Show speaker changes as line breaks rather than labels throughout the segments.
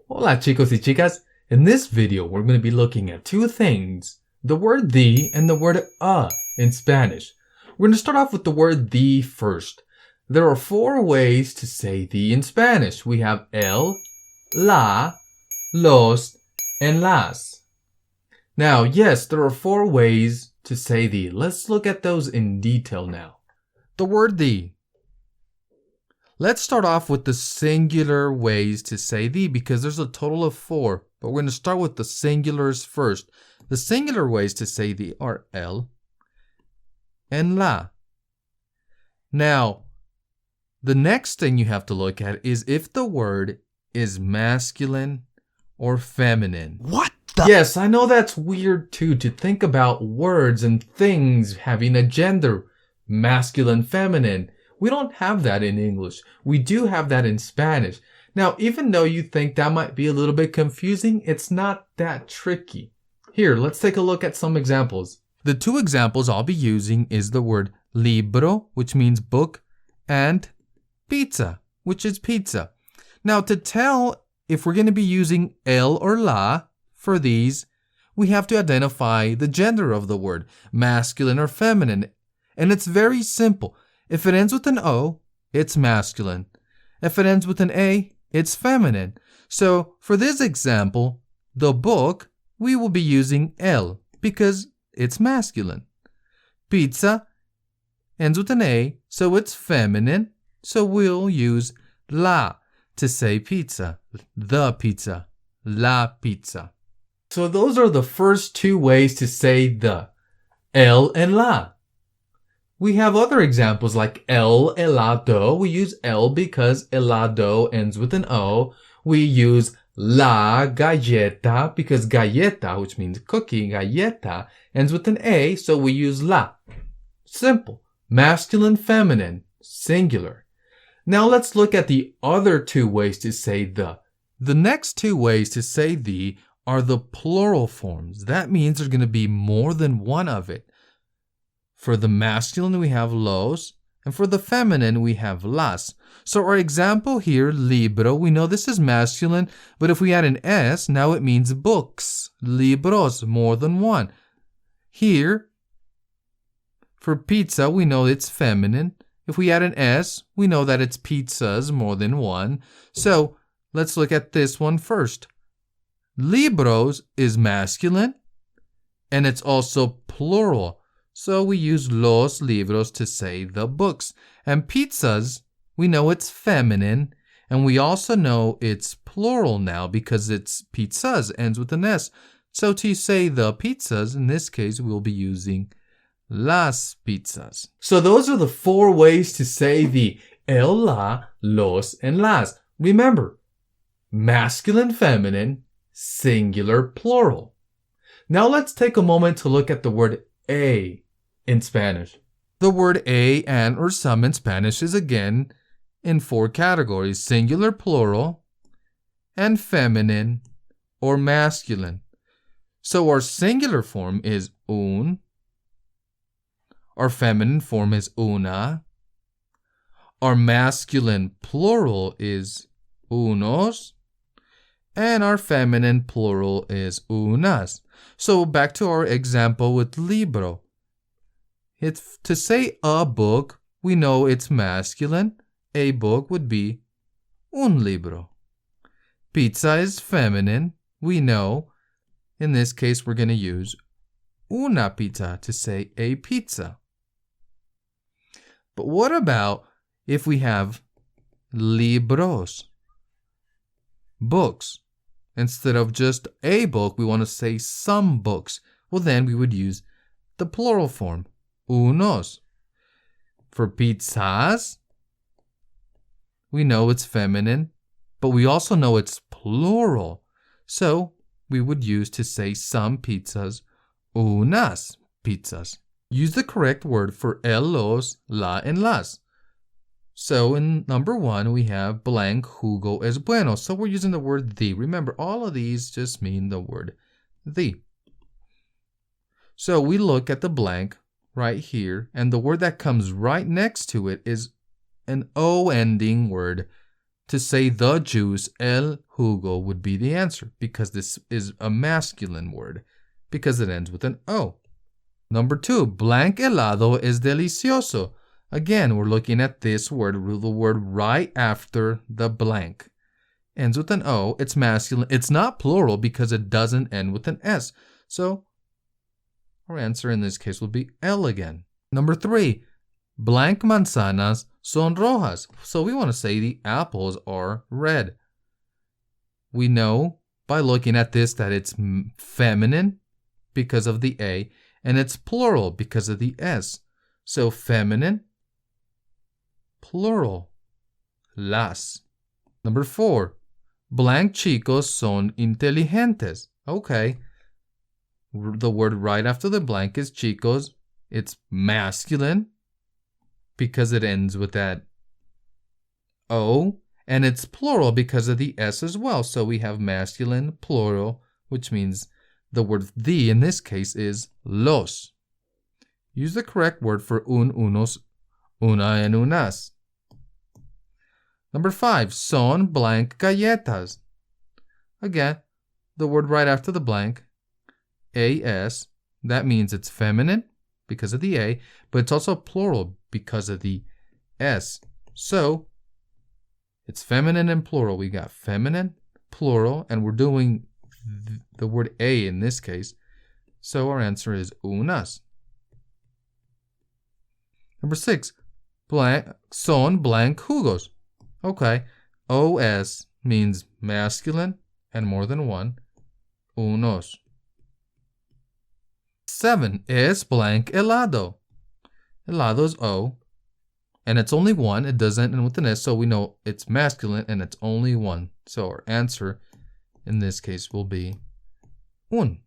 Hola chicos y chicas. In this video, we're going to be looking at two things. The word the and the word in Spanish. We're going to start off with the word the first. There are four ways to say the in Spanish. We have el, la, los, and las. Now, yes, there are four ways to say the. Let's look at those in detail now. The word the. Let's start off with the singular ways to say the because there's a total of four, but we're going to start with the singulars first. The singular ways to say the are el and la. Now, the next thing you have to look at is if the word is masculine or feminine.
What the?
Yes, I know that's weird too, to think about words and things having a gender, masculine, feminine. We don't have that in English. We do have that in Spanish. Now, even though you think that might be a little bit confusing, it's not that tricky. Here, let's take a look at some examples. The two examples I'll be using is the word libro, which means book, and pizza, which is pizza. Now, to tell if we're going to be using el or la for these, we have to identify the gender of the word, masculine or feminine. And it's very simple. If it ends with an O, it's masculine. If it ends with an A, it's feminine. So for this example, the book, we will be using el because it's masculine. Pizza ends with an A, so it's feminine. So we'll use la to say pizza, the pizza, la pizza. So those are the first two ways to say the, el and la. We have other examples like el helado. We use el because helado ends with an O. We use la galleta because galleta, which means cookie, galleta, ends with an A, so we use la. Simple. Masculine, feminine, singular. Now let's look at the other two ways to say the. The next two ways to say the are the plural forms. That means there's going to be more than one of it. For the masculine, we have los, and for the feminine, we have las. So our example here, libro, we know this is masculine, but if we add an S, now it means books. Libros, more than one. Here, for pizza, we know it's feminine. If we add an S, we know that it's pizzas, more than one. So let's look at this one first. Libros is masculine, and it's also plural. So we use los libros to say the books. And pizzas, we know it's feminine. And we also know it's plural now because it's pizzas, ends with an S. So to say the pizzas, in this case, we'll be using las pizzas. So those are the four ways to say the el, la, los, and las. Remember, masculine, feminine, singular, plural. Now let's take a moment to look at the word a in Spanish. The word a and or some in Spanish is again in four categories: singular, plural, and feminine or masculine. So our singular form is un, our feminine form is una, our masculine plural is unos, and our feminine plural is unas. So back to our example with libro. It's to say a book, we know it's masculine. A book would be un libro. Pizza is feminine. We know, in this case, we're going to use una pizza to say a pizza. But what about if we have libros, books? Instead of just a book, we want to say some books. Well, then we would use the plural form, unos. For pizzas, we know it's feminine, but we also know it's plural. So we would use to say some pizzas, unas pizzas. Use the correct word for el, los, la, and las. So in number one, we have blank jugo es bueno. So we're using the word the. Remember, all of these just mean the word the. So we look at the blank right here, and the word that comes right next to it is an O ending word to say the juice, el jugo would be the answer because this is a masculine word because it ends with an O. Number 2, blank helado es delicioso. Again, we're looking at this word, the word right after the blank. Ends with an O, it's masculine. It's not plural because it doesn't end with an S. So our answer in this case will be L again. Number 3, blank manzanas son rojas. So we want to say the apples are red. We know by looking at this that it's feminine because of the A, and it's plural because of the S. So feminine, plural, las. Number 4, blank chicos son inteligentes. Okay. The word right after the blank is chicos. It's masculine because it ends with that O, and it's plural because of the S as well. So we have masculine, plural, which means the word the in this case is los. Use the correct word for unos, una, and unas. Number 5, son blank galletas. Again, the word right after the blank, AS, that means it's feminine because of the A, but it's also plural because of the S. So it's feminine and plural. We got feminine, plural, and we're doing the word A in this case. So our answer is unas. Number 6, son blank jugos. Okay, OS means masculine and more than one. Unos. 7, es blank helado. Helado is O, and it's only one. It doesn't end with an S, so we know it's masculine and it's only one. So our answer in this case will be un.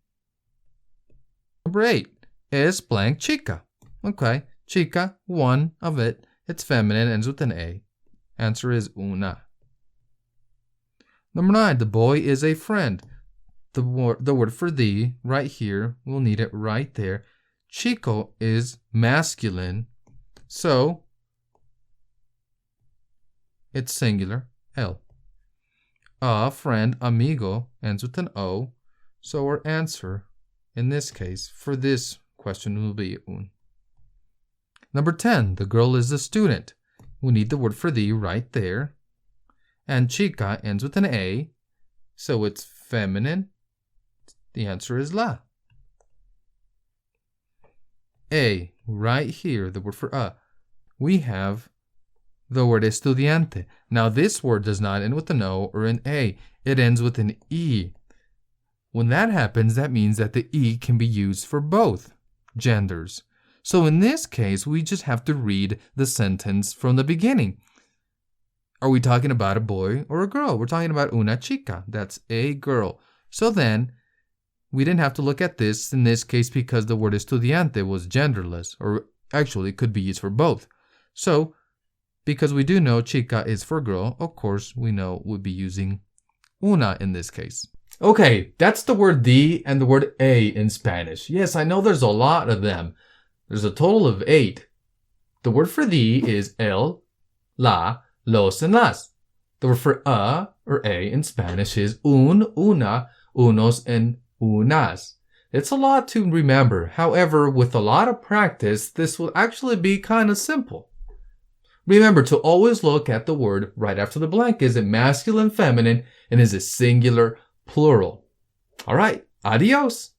Number 8, es blank chica. Okay, chica, one of it. It's feminine, ends with an A. Answer is una. Number 9, the boy is a friend. The word for the right here, we'll need it right there. Chico is masculine, so it's singular, L. A friend, amigo, ends with an O, so our answer in this case for this question will be un. Number 10, the girl is a student. We need the word for the right there. And chica ends with an A, so it's feminine. The answer is la. A, right here, the word for a. We have the word estudiante. Now this word does not end with an O or an A. It ends with an E. When that happens, that means that the E can be used for both genders. So in this case, we just have to read the sentence from the beginning. Are we talking about a boy or a girl? We're talking about una chica. That's a girl. So then, we didn't have to look at this in this case because the word estudiante was genderless, or actually it could be used for both. So, because we do know chica is for girl, of course we know we'd be using una in this case. Okay, that's the word the and the word a in Spanish. Yes, I know there's a lot of them. There's a total of 8. The word for the is el, la, los, and las. The word for or a in Spanish is un, una, unos, and unas. It's a lot to remember. However, with a lot of practice, this will actually be kind of simple. Remember to always look at the word right after the blank. Is it masculine, feminine, and is it singular, plural? All right, adios.